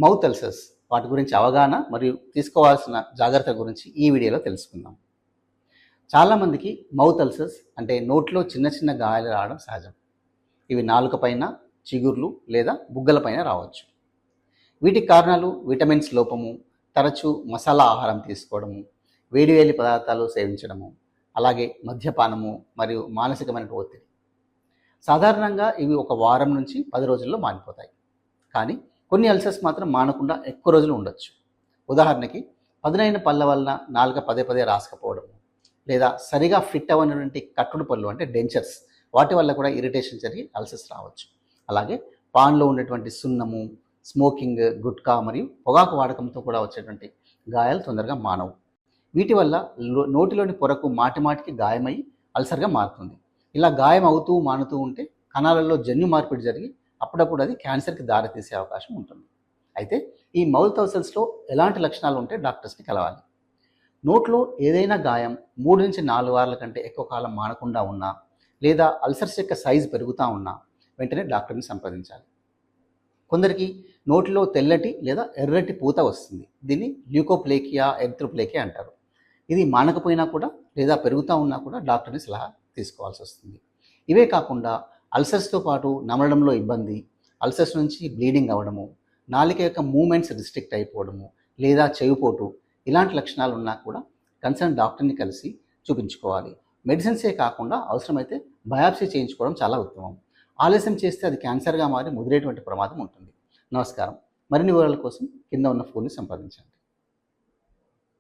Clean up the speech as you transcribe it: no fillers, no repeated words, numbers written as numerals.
Mouth ulcers వాటి గురించి అవగాహన మరియు తీసుకోవాల్సిన జాగ్రత్త గురించి ఈ వీడియోలో తెలుసుకుందాం. చాలామందికి మౌత్ అల్సర్స్ అంటే నోట్లో చిన్న చిన్న గాయాలు రావడం సహజం. ఇవి నాలుక పైన, చిగుర్లు లేదా బుగ్గల పైన రావచ్చు. వీటికి కారణాలు విటమిన్స్ లోపము, తరచూ మసాలా ఆహారం తీసుకోవడము, వేడివేడి పదార్థాలు సేవించడము, అలాగే మద్యపానము మరియు మానసికమైన ఒత్తిడి. సాధారణంగా ఇవి ఒక వారం నుంచి 10 రోజుల్లో మానిపోతాయి. కానీ కొన్ని అల్సర్స్ మాత్రం మానకుండా ఎక్కువ రోజులు ఉండొచ్చు. ఉదాహరణకి పదునైన పళ్ళ వలన నాలుక పదే పదే రాసుకపోవడము, లేదా సరిగా ఫిట్ అవ్వనటువంటి కట్టుడు పళ్ళు అంటే డెంచర్స్, వాటి వల్ల కూడా ఇరిటేషన్ జరిగి అల్సర్స్ రావచ్చు. అలాగే పాన్లో ఉన్నటువంటి సున్నము, స్మోకింగ్, గుట్కా మరియు పొగాకు వాడకంతో కూడా వచ్చేటువంటి గాయాలు తొందరగా మానవు. వీటి వల్ల నోటిలోని పొరకు మాటిమాటికి గాయమై అల్సర్గా మారుతుంది. ఇలా గాయం అవుతూ మానుతూ ఉంటే కణాలలో జన్యు మార్పిడి జరిగి అప్పుడప్పుడు అది క్యాన్సర్కి దారితీసే అవకాశం ఉంటుంది. అయితే ఈ మౌత్ అల్సర్స్లో ఎలాంటి లక్షణాలు ఉంటే డాక్టర్స్ని కలవాలి. నోట్లో ఏదైనా గాయం 3 నుంచి 4 వారాల కంటే ఎక్కువ కాలం మానకుండా ఉన్నా, లేదా అల్సర్స్ యొక్క సైజు పెరుగుతూ ఉన్నా వెంటనే డాక్టర్ని సంప్రదించాలి. కొందరికి నోటిలో తెల్లటి లేదా ఎర్రటి పూత వస్తుంది. దీన్ని ల్యూకోప్లేకియా, ఎరిథ్రోప్లేకియా అంటారు. ఇది మానకపోయినా కూడా లేదా పెరుగుతూ ఉన్నా కూడా డాక్టర్ని సలహా తీసుకోవాల్సి వస్తుంది. ఇవే కాకుండా అల్సర్స్తో పాటు నమలడంలో ఇబ్బంది, అల్సర్స్ నుంచి బ్లీడింగ్ అవ్వడము, నాలిక యొక్క మూమెంట్స్ రిస్ట్రిక్ట్ అయిపోవడము, లేదా చెవిపోటు, ఇలాంటి లక్షణాలు ఉన్నా కూడా కన్సర్న్ డాక్టర్ని కలిసి చూపించుకోవాలి. మెడిసిన్సే కాకుండా అవసరమైతే బయాప్సీ చేయించుకోవడం చాలా ఉత్తమం. ఆలస్యం చేస్తే అది క్యాన్సర్గా మారి ముదిరేటువంటి ప్రమాదం ఉంటుంది. నమస్కారం. మరిన్ని వివరాల కోసం కింద ఉన్న ఫోన్ని సంప్రదించండి.